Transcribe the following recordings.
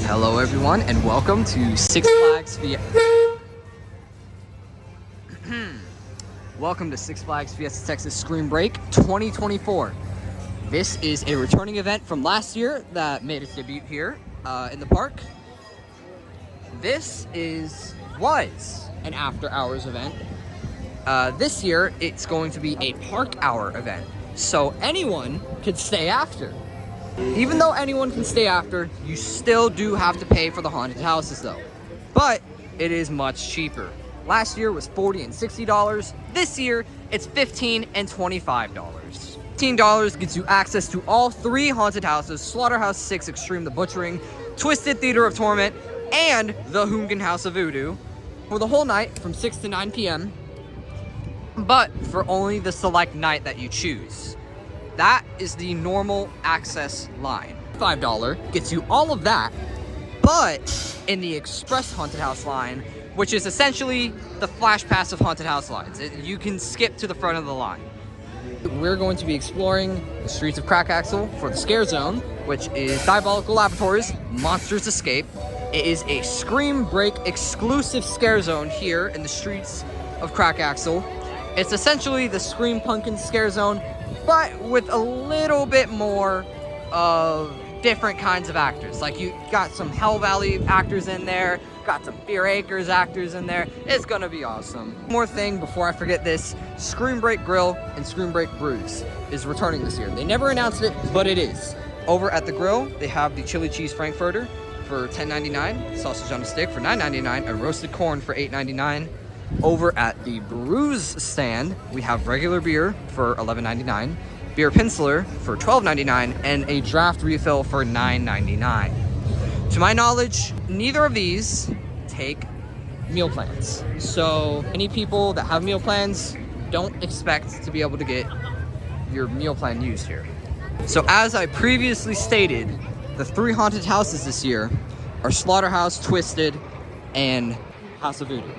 Hello everyone and welcome to Six Flags Welcome to Six Flags Fiesta Texas Scream Break 2024. This is a returning event from last year that made its debut here in the park. This was an after hours event. This year it's going to be a park hour event, so anyone could stay after. Even though anyone can stay after, you still do have to pay for the haunted houses though. But it is much cheaper. Last year was $40 and $60. This year, it's $15 and $25. $15 gets you access to all 3 haunted houses: Slaughterhouse 6 Extreme the Butchering, Twisted Theater of Torment, and the Hungan House of Voodoo for the whole night from 6 to 9 p.m. But for only the select night that you choose. That is the normal access line. $5 gets you all of that, but in the express haunted house line, which is essentially the flash pass of haunted house lines. You can skip to the front of the line. We're going to be exploring the streets of Crackaxle for the Scare Zone, which is Diabolical Laboratories, Monsters Escape. It is a Scream Break exclusive Scare Zone here in the streets of Crackaxle. It's essentially the Screampunk Scare Zone, but with a little bit more of different kinds of actors. Like, you got some Hell Valley actors in there, got some Fear Acres actors in there. It's gonna be awesome. One more thing before I forget this: Scream Break Grill and Scream Break Brews is returning this year. They never announced it, but it is. Over at the grill, they have the chili cheese frankfurter for $10.99, sausage on a stick for $9.99, and roasted corn for $8.99. Over at the brews stand, we have regular beer for $11.99, beer penciler for $12.99, and a draft refill for $9.99. To my knowledge, neither of these take meal plans. So any people that have meal plans, don't expect to be able to get your meal plan used here. So as I previously stated, the 3 haunted houses this year are Slaughterhouse, Twisted, and House of Voodoo.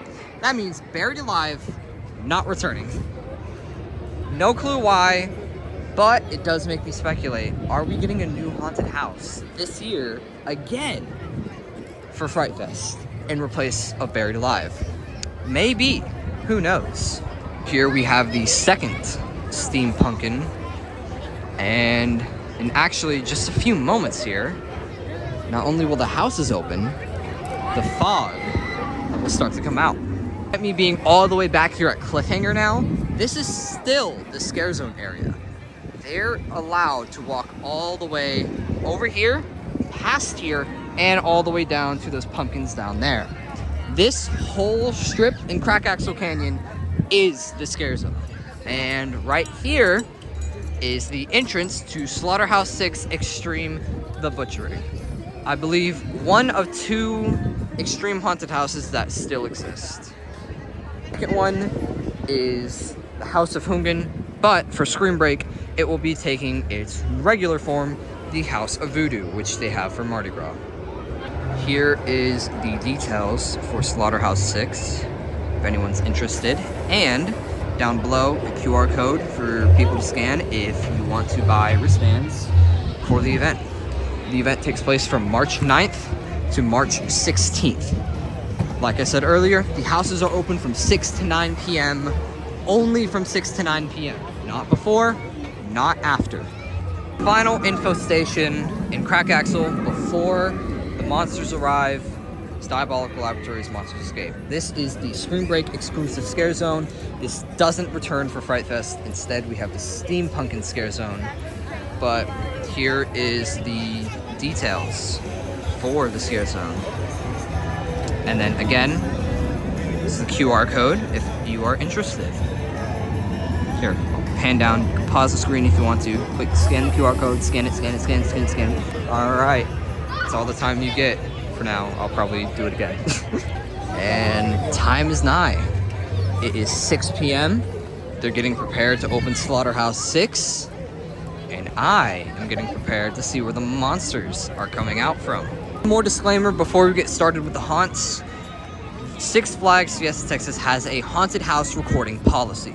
That means Buried Alive not returning. No clue why, but it does make me speculate. Are we getting a new haunted house this year again for Fright Fest in replace of Buried Alive? Maybe. Who knows? Here we have the second Steampunkin', and in actually just a few moments here, not only will the houses open, the fog will start to come out. At me being all the way back here at Cliffhanger now, this is still the Scare Zone area. They're allowed to walk all the way over here, past here, and all the way down to those pumpkins down there. This whole strip in Crackaxle Canyon is the Scare Zone. And right here is the entrance to Slaughterhouse 6 Extreme the Butchering. I believe one of 2 extreme haunted houses that still exist. The second one is the House of Hungan, but for Scream Break, it will be taking its regular form, the House of Voodoo, which they have for Mardi Gras. Here is the details for Slaughterhouse 6, if anyone's interested, and down below a QR code for people to scan if you want to buy wristbands for the event. The event takes place from March 9th to March 16th. Like I said earlier, the houses are open from 6 to 9 p.m. Only from 6 to 9 p.m. Not before, not after. Final info station in Crackaxle before the monsters arrive is Diabolical Laboratories, Monsters Escape. This is the Scream Break exclusive Scare Zone. This doesn't return for Fright Fest. Instead, we have the Steampunkin' Scare Zone. But here is the details for the Scare Zone. And then again, this is the QR code if you are interested. Here, pan down, you can pause the screen if you want to. Click scan the QR code, scan it, scan it, scan it, scan it, scan it. Alright, that's all the time you get for now. I'll probably do it again. And time is nigh. It is 6 p.m. They're getting prepared to open Slaughterhouse 6. And I am getting prepared to see where the monsters are coming out from. One more disclaimer before we get started with the haunts. Six Flags Fiesta Texas has a haunted house recording policy.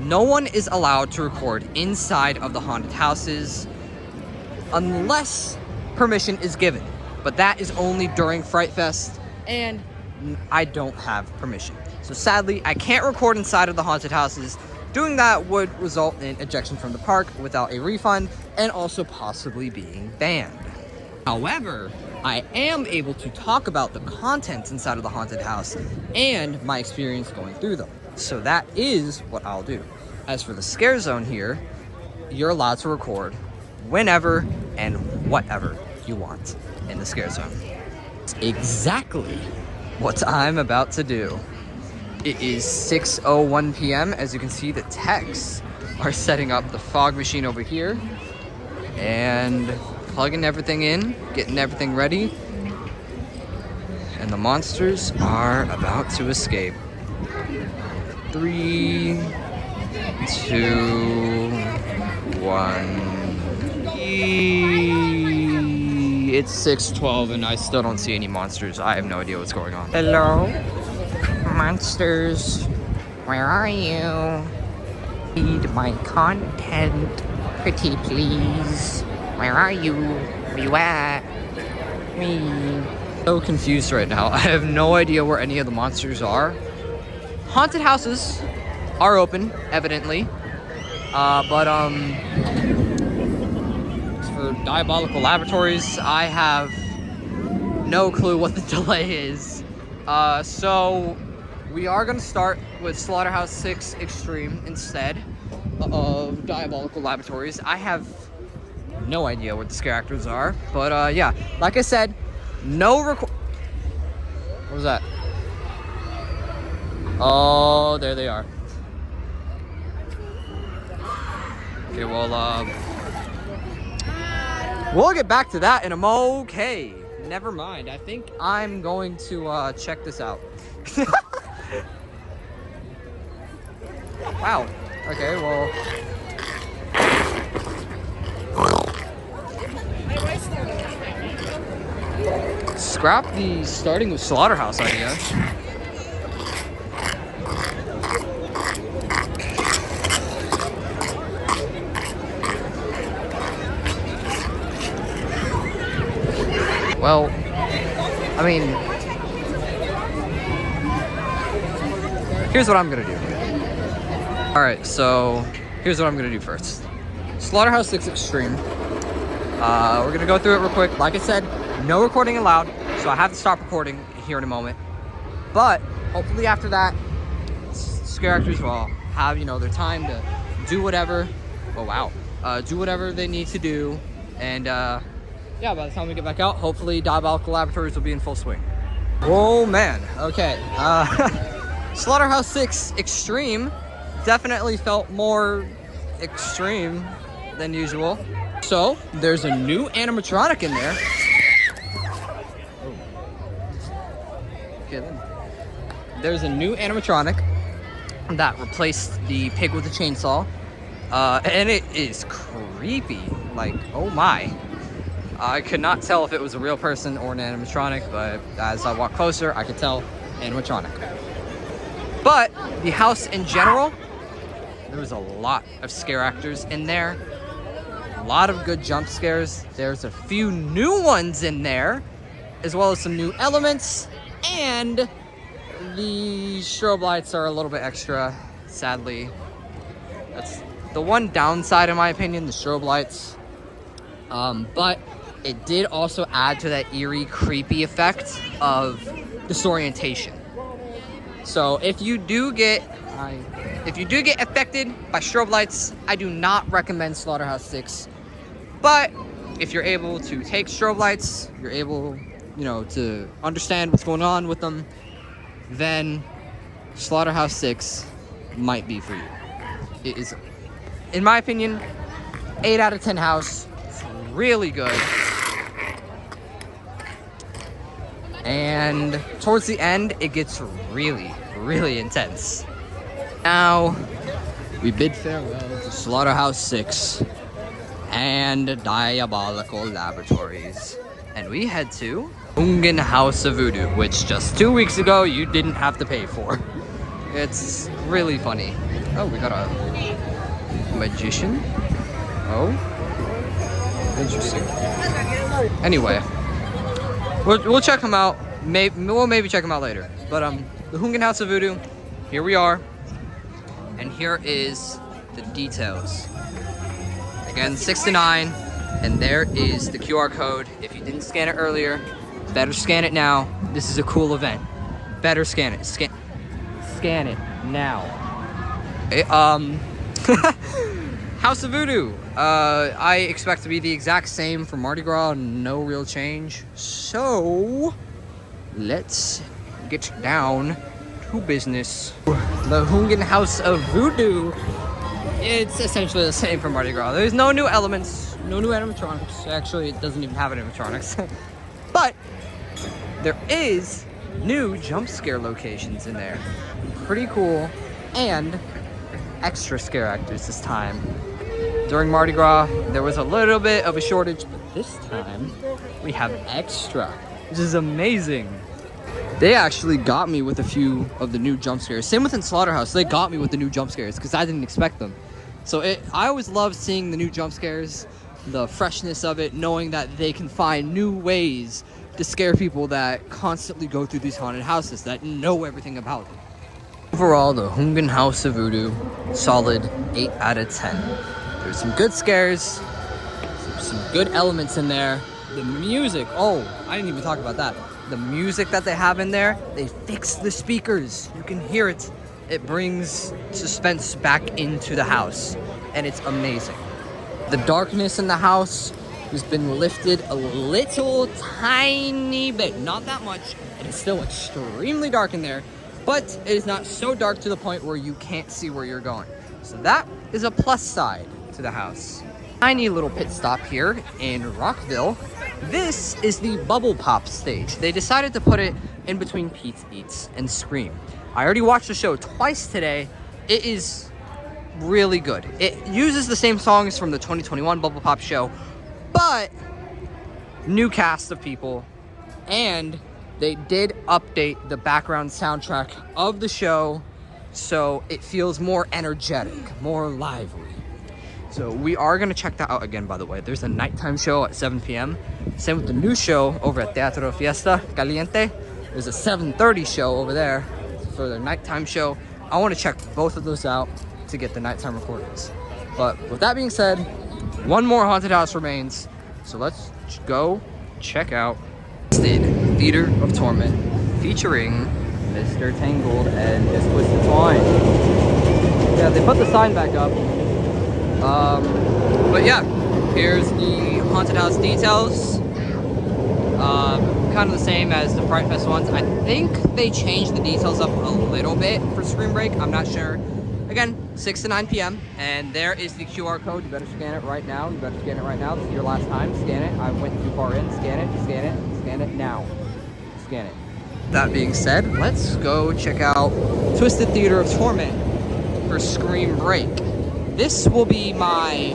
No one is allowed to record inside of the haunted houses unless permission is given. but that is only during Fright Fest, and I don't have permission. So sadly, I can't record inside of the haunted houses. Doing that would result in ejection from the park without a refund, and also possibly being banned. However, I am able to talk about the contents inside of the haunted house and my experience going through them. So that is what I'll do. As for the scare zone here, you're allowed to record whenever and whatever you want in the scare zone. It's exactly what I'm about to do. It is 6:01 p.m. As you can see, the techs are setting up the fog machine over here and plugging everything in, getting everything ready, and the monsters are about to escape. 3, 2, 1. It's 6:12 and I still don't see any monsters. I have no idea what's going on. Hello? Monsters, where are you? Read my content, pretty please. Where are you? Where you at? Me. So confused right now. I have no idea where any of the monsters are. Haunted houses are open, evidently. But for Diabolical Laboratories, I have no clue what the delay is. So we are gonna start with Slaughterhouse 6 Extreme instead of Diabolical Laboratories. I have no idea what the scare actors are, but yeah, like I said, no record. What was that? Oh, there they are. Okay, well, we'll get back to that in a mo. Okay, never mind. I think I'm going to check this out. Wow. Okay, well. Scrap the starting with Slaughterhouse idea. Well, I mean, here's what I'm gonna do. Alright, so here's what I'm gonna do first. Slaughterhouse 6 Extreme. We're gonna go through it real quick. Like I said, no recording allowed, so I have to stop recording here in a moment. But hopefully after that, scare actors will have, you know, their time to do whatever. Oh wow, do whatever they need to do, and yeah, by the time we get back out, hopefully Diabolical Laboratories will be in full swing. Oh man, okay. Slaughterhouse 6 Extreme definitely felt more extreme than usual. So there's a new animatronic in there. Okay, then. There's a new animatronic that replaced the pig with a chainsaw, and it is creepy. Like, oh my! I could not tell if it was a real person or an animatronic, but as I walked closer, I could tell animatronic. But the house in general, there was a lot of scare actors in there. A lot of good jump scares. There's a few new ones in there, as well as some new elements, and the strobe lights are a little bit extra, sadly. That's the one downside in my opinion, the strobe lights. But it did also add to that eerie, creepy effect of disorientation. So if you do get affected by strobe lights, I do not recommend Slaughterhouse 6. But if you're able to take strobe lights, you're able, you know, to understand what's going on with them, then Slaughterhouse 6 might be for you. It is, in my opinion, 8 out of 10 house. It's really good. And towards the end, it gets really, really intense. Now, we bid farewell to Slaughterhouse 6 and Diabolical Laboratories. And we head to Ungen House of Voodoo, which just 2 weeks ago, you didn't have to pay for. It's really funny. Oh, we got a magician. Oh, interesting. Anyway, We'll check them out. We'll maybe check them out later. But the Hungen House of Voodoo, here we are. And here is the details. Again, 6 to 9. And there is the QR code. If you didn't scan it earlier, better scan it now. This is a cool event. Better scan it. Scan it now. House of Voodoo. I expect to be the exact same for Mardi Gras. No real change. So let's get down to business. The Hungen House of Voodoo. It's essentially the same for Mardi Gras. There's no new elements, no new animatronics. Actually, it doesn't even have animatronics. But there is new jump scare locations in there. Pretty cool. And extra scare actors this time. During Mardi Gras, there was a little bit of a shortage, but this time we have extra, which is amazing. They actually got me with a few of the new jump scares. Same with in Slaughterhouse, they got me with the new jump scares because I didn't expect them. So I always love seeing the new jump scares, the freshness of it, knowing that they can find new ways to scare people that constantly go through these haunted houses, that know everything about it. Overall, the Hungen House of Voodoo, solid 8 out of 10. There's some good scares, some good elements in there. The music, oh, I didn't even talk about that. The music that they have in there, they fixed the speakers. You can hear it. It brings suspense back into the house, and it's amazing. The darkness in the house has been lifted a little tiny bit, not that much. It is still extremely dark in there, but it is not so dark to the point where you can't see where you're going. So that is a plus side to the house. Tiny little pit stop here in Rockville. This is the Bubble Pop stage. They decided to put it in between Pete's Eats and Scream. I already watched the show twice today. It is really good. It uses the same songs from the 2021 Bubble Pop show, but new cast of people, and they did update the background soundtrack of the show so it feels more energetic, more lively. So we are going to check that out again, by the way. There's a nighttime show at 7 p.m. Same with the new show over at Teatro Fiesta Caliente. There's a 7:30 show over there for their nighttime show. I want to check both of those out to get the nighttime recordings. But with that being said, one more haunted house remains. So let's go check out Theater of Torment, featuring Mr. Tangled and his Twisted Twine. Yeah, they put the sign back up. But yeah, here's the haunted house details. Kind of the same as the Fright Fest ones. I think they changed the details up a little bit for Scream Break. I'm not sure. Again, 6 to 9 p.m. And there is the QR code. You better scan it right now. You better scan it right now. This is your last time. Scan it. I went too far in. Scan it. Scan it. Scan it now. Scan it. That being said, let's go check out Twisted Theater of Torment for Scream Break. This will be my...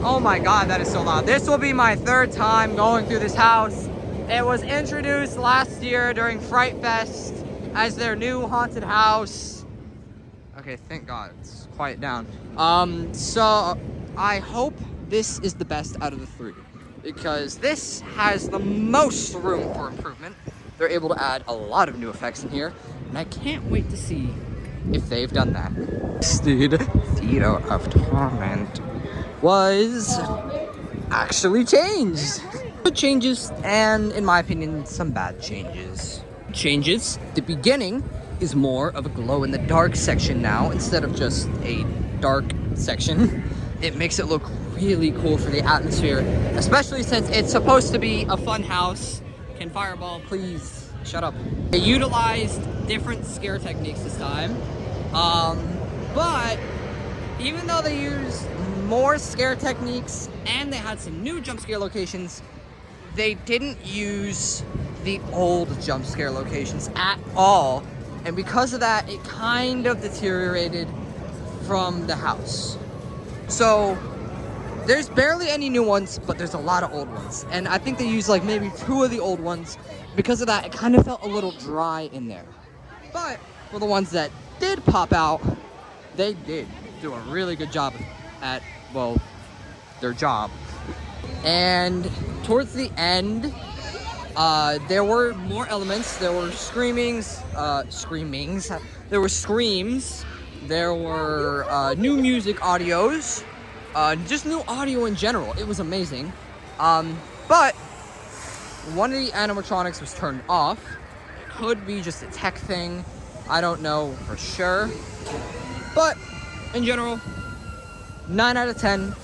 Oh my god, that is so loud. This will be my third time going through this house. It was introduced last year during Fright Fest as their new haunted house. Okay, thank god, it's quiet down. So I hope this is the best out of the three, because this has the most room for improvement. They're able to add a lot of new effects in here, and I can't wait to see if they've done that. Twisted Theater of Torment was actually changed. Good changes, and in my opinion, some bad changes. Changes, the beginning is more of a glow-in-the-dark section now, instead of just a dark section. It makes it look really cool for the atmosphere, especially since it's supposed to be a fun house. Can Fireball please shut up? They utilized different scare techniques this time, but even though they used more scare techniques and they had some new jump scare locations, they didn't use the old jump scare locations at all, and because of that, it kind of deteriorated from the house. So there's barely any new ones, but there's a lot of old ones, and I think they used like maybe 2 of the old ones. Because of that, it kind of felt a little dry in there. But for the ones that did pop out, they did do a really good job at, well, their job. And towards the end, There were more elements. There were screamings. There were screams. There were new music audios. Just new audio in general. It was amazing. But one of the animatronics was turned off. It could be just a tech thing. I don't know for sure. But in general, 9 out of 10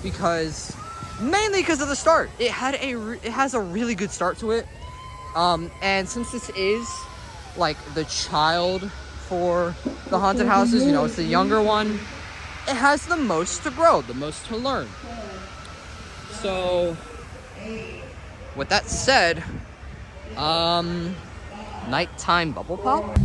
mainly because of the start. It has a really good start to it. And since this is like the child for the haunted houses, you know, it's the younger one, it has the most to grow, the most to learn. So with that said, nighttime bubble pop.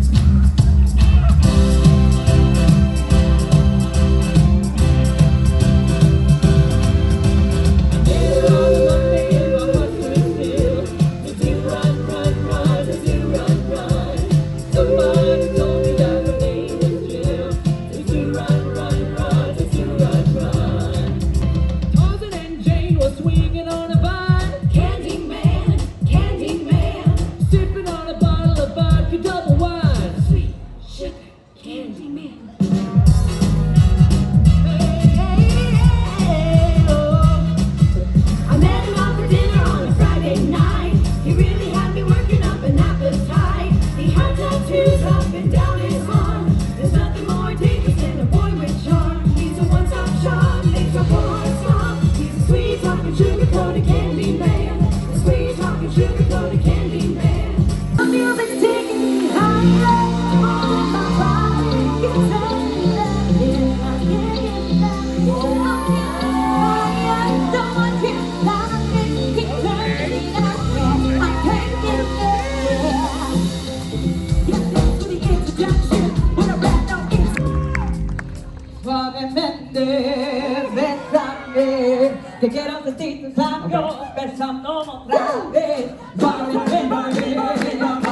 Te quiero sentir tus labios, besándome otra vez. Te quiero sentir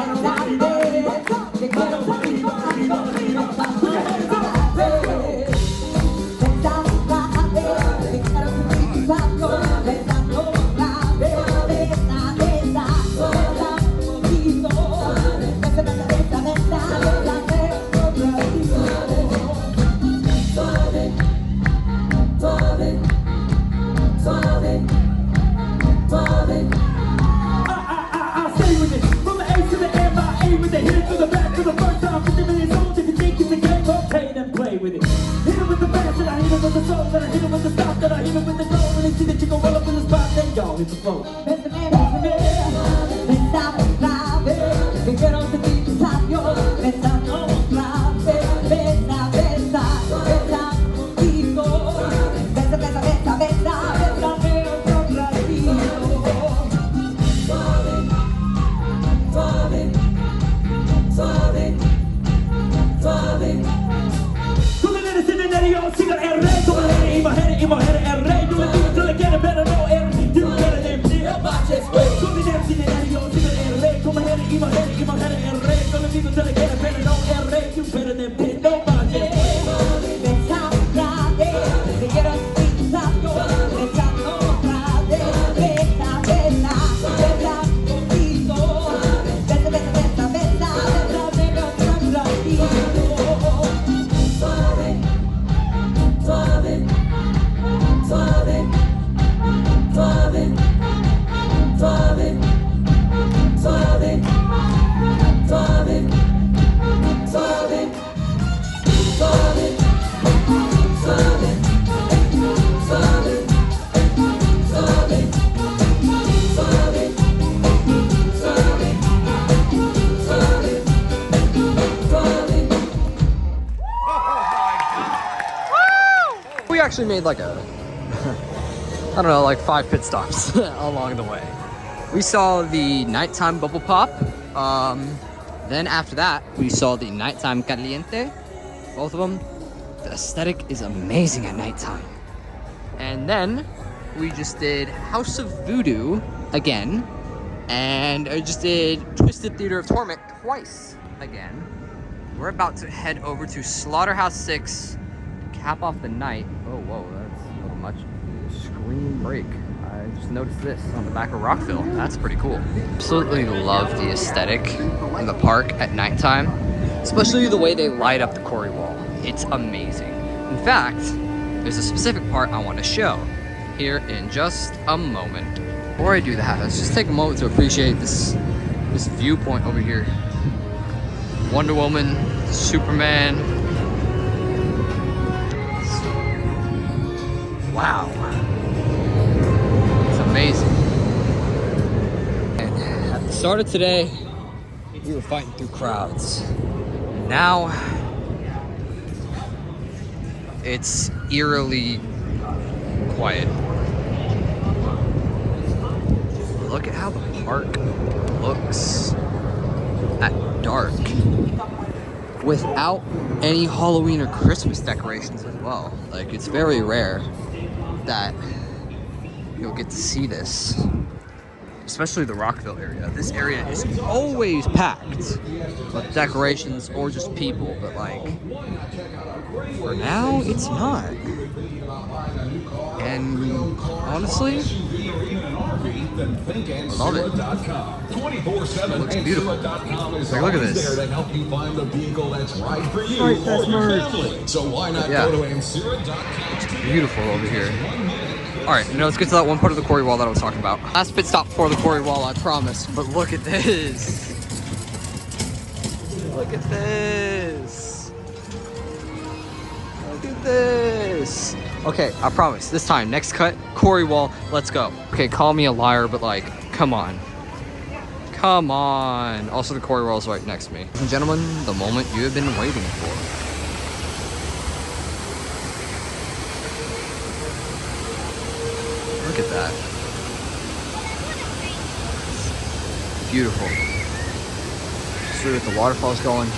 tus labios, besándome otra vez. Te quiero sentir tus labios, besándome otra vez. Besa, besa, sola un poquito. Besa, besa, besa, besa, besa, otra vez. Suave, suave. Suave, suave. I stay with it. From the A to the M, I aim with it. Hit it to the back for the first time. 50 million souls. If you think it's a game, okay, then play with it. Hit it with the bass, and I hit it with the soul. Then I hit it with the stop, then I hit it with the go. When they see that you go well up in the spot, then y'all hit the flow. Bésame, bésame, bésame otra vez. Que quiero sentir tus labios, besando otra vez. Besa, besa, besa contigo. Besa, besa, besa, besa. Sigan el rey, como la gente y mujer el rey. Yo le digo que le quiere, pero no el you better than me. El bache es güey. Con dinero sin dinero, sigan el rey, como la gente y mujer el rey. Yo le digo que le quiere, pero no el rey. You better than me. El bache es güey. Besa otra vez, te quiero sentir tus labios. Besando otra vez. Besa, besa, besa contigo. Besa, besa, besa, besa, besa, otra ratito. Suave, suave, suave, suave, suave, suave, suave, suave, suave, suave, suave, suave, suave. We actually made like I don't know, like 5 pit stops along the way. We saw the nighttime bubble pop. Then after that, we saw the nighttime caliente. Both of them. The aesthetic is amazing at nighttime. And then we just did House of Voodoo again. And I just did Twisted Theater of Torment twice again. We're about to head over to Slaughterhouse 6. Cap off the night. Oh, whoa, that's a little much. Scream break. I Just notice this on the back of Rockville. That's pretty cool. Absolutely love the aesthetic in the park at nighttime, especially the way they light up the quarry wall. It's amazing. In fact, there's a specific part I want to show here in just a moment. Before I do that, let's just take a moment to appreciate this viewpoint over here. Wonder Woman, Superman. Wow. It's amazing. And at the start of today, we were fighting through crowds. Now, it's eerily quiet. Look at how the park looks at dark without any Halloween or Christmas decorations as well. Like, it's very rare that you'll get to see this, especially the Rockville area. This area is always packed with decorations or just people, but like, for now, it's not. And honestly, I love it. It looks beautiful. Like, look at this. It's beautiful over here. Alright, now let's get to that one part of the quarry wall that I was talking about. Last pit stop for the quarry wall, I promise. But look at this. Look at this. Look at this. Okay, I promise. This time, next cut, quarry wall, let's go. Okay, call me a liar, but like, come on. Come on. Also, the quarry wall is right next to me. Ladies and gentlemen, the moment you have been waiting for. Look at that. Beautiful. See what the waterfall's going.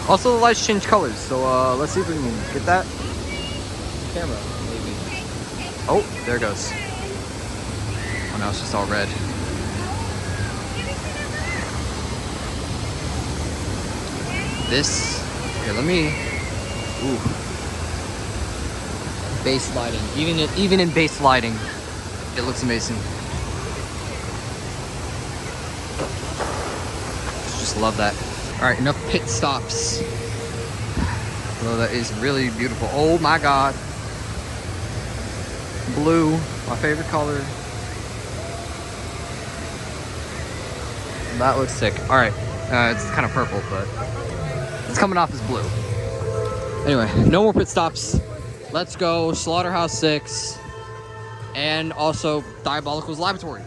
Also, the lights change colors, so let's see if we can get that camera, maybe. Oh, there it goes. Oh, now it's just all red. This, here, let me, ooh. Base lighting, even in base lighting, it looks amazing. Just love that. All right, enough pit stops. Although that is really beautiful. Oh my God. Blue, my favorite color. That looks sick. All right, it's kind of purple, but it's coming off as blue. Anyway, no more pit stops. Let's go Slaughterhouse 6 and also Diabolical's Laboratory.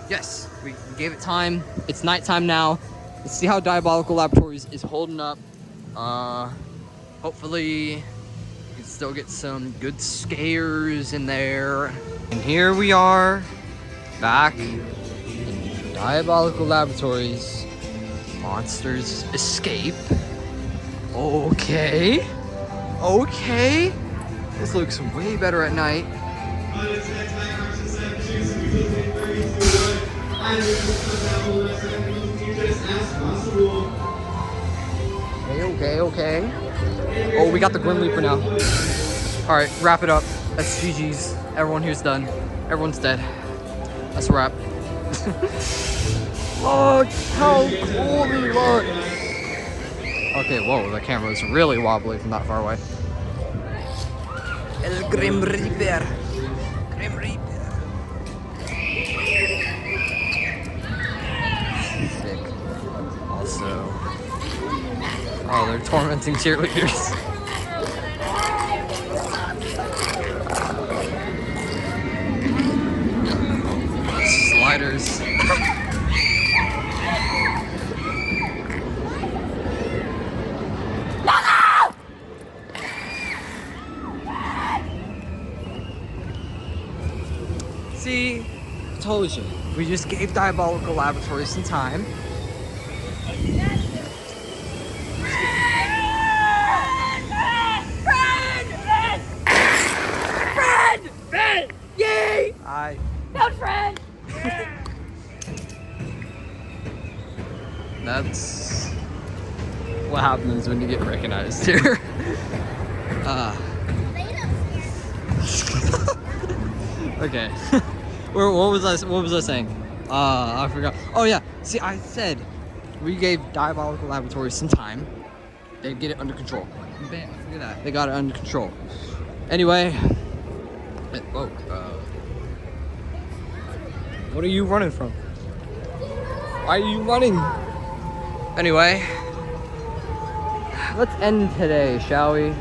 Yes, we gave it time. It's nighttime now. Let's see how Diabolical Laboratories is holding up. Hopefully, we can still get some good scares in there. And here we are, back in Diabolical Laboratories. Monsters escape. Okay. Okay. This looks way better at night. Okay. Oh, we got the Grim Reaper now. Alright, wrap it up. That's GG's. Everyone here's done. Everyone's dead. That's a wrap. Look how cool he looks. Okay, whoa, the camera is really wobbly from that far away. El Grim Reaper. Grim Reaper. Sick. Also, oh, they're tormenting cheerleaders. Sliders. See, told you. We just gave Diabolical Laboratories some time. Friend! Yay! Hi. Found friend! That's what happens when you get recognized here. Okay. What was I saying? I forgot. Oh yeah. See, I said we gave Diabolical Laboratories some time. They'd get it under control. Bam! Look at that. They got it under control. Anyway. What are you running from? Why are you running? Anyway. Let's end today, shall we?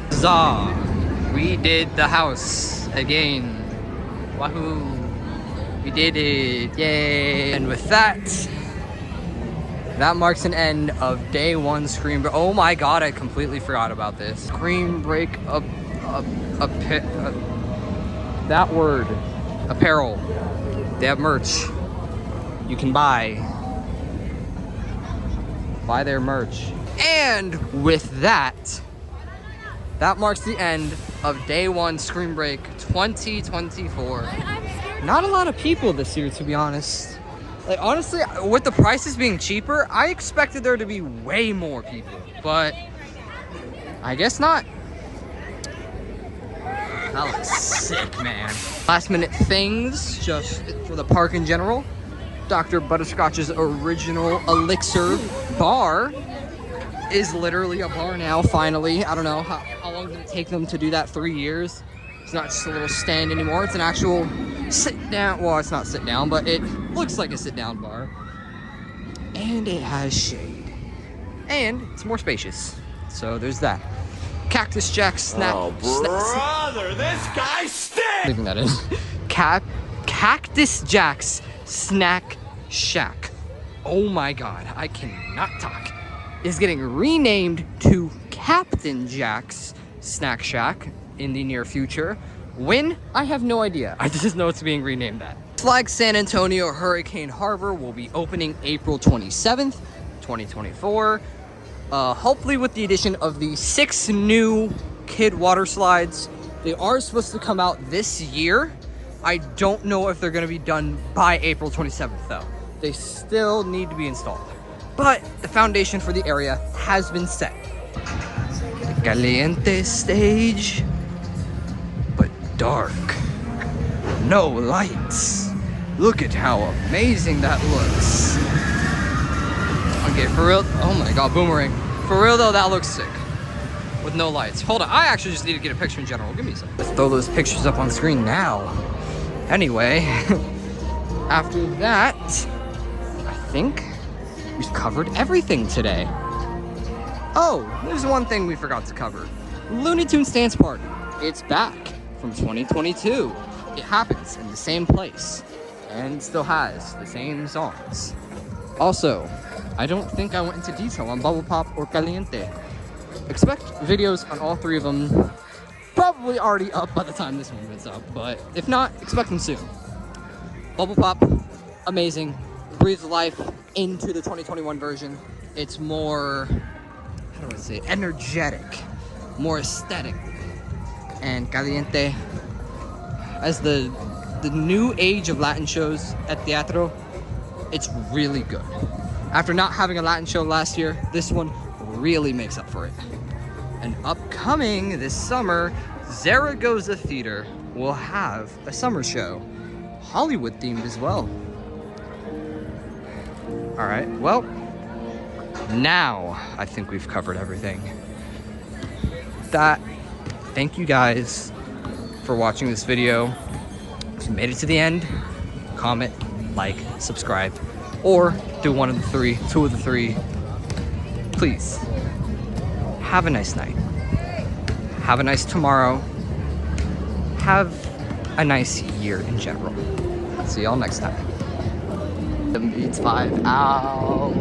Huzzah! We did the house again. Wahoo! We did it! Yay! And with that, that marks an end of day one Scream Break. Oh my god, I completely forgot about this. Scream Break that word. Apparel. They have merch. You can buy their merch. And with that, that marks the end of day one Scream Break 2024. Not a lot of people this year, to be honest. Like, honestly, with the prices being cheaper, I expected there to be way more people, but I guess not. That looks sick, man. Last minute things, just for the park in general. Dr. Butterscotch's original Elixir bar is literally a bar now, finally. I don't know, how long did it take them to do that? 3 years? It's not just a little stand anymore. It's an actual sit-down, well, it's not sit-down, but it looks like a sit-down bar. And it has shade. And it's more spacious. So there's that. Cactus Jack snack. Oh, brother, this guy stinks! Leaving that in. Cactus Jack's Snack Shack. Oh my god, I cannot talk. Is getting renamed to Captain Jack's Snack Shack in the near future. When? I have no idea. I just know it's being renamed that. Flag San Antonio Hurricane Harbor will be opening April 27th, 2024. Hopefully with the addition of the 6 new kid water slides. They are supposed to come out this year. I don't know if they're going to be done by April 27th though. They still need to be installed. But the foundation for the area has been set. The Caliente stage, but dark. No lights. Look at how amazing that looks. Okay, for real. Oh my god, boomerang. For real though, that looks sick. With no lights. Hold on, I actually just need to get a picture in general. Give me a second. Let's throw those pictures up on screen now. Anyway, after that, I think we've covered everything today. Oh, there's one thing we forgot to cover. Looney Tunes Dance Party. It's back from 2022. It happens in the same place and still has the same songs. Also, I don't think I went into detail on Bubble Pop or Caliente. Expect videos on all 3 of them. Probably already up by the time this one gets up, but if not, expect them soon. Bubble Pop, amazing. Breathes life into the 2021 version. It's more, how do I say, energetic, more aesthetic. And Caliente, as the new age of Latin shows at Teatro, it's really good. After not having a Latin show last year, this one really makes up for it. And upcoming this summer, Zaragoza Theater will have a summer show, Hollywood themed as well. All right, well, now I think we've covered everything. Thank you guys for watching this video. If you made it to the end, comment, like, subscribe, or do one of the 3, 2 of the 3. Please, have a nice night. Have a nice tomorrow. Have a nice year in general. See y'all next time. The Beats 5 out.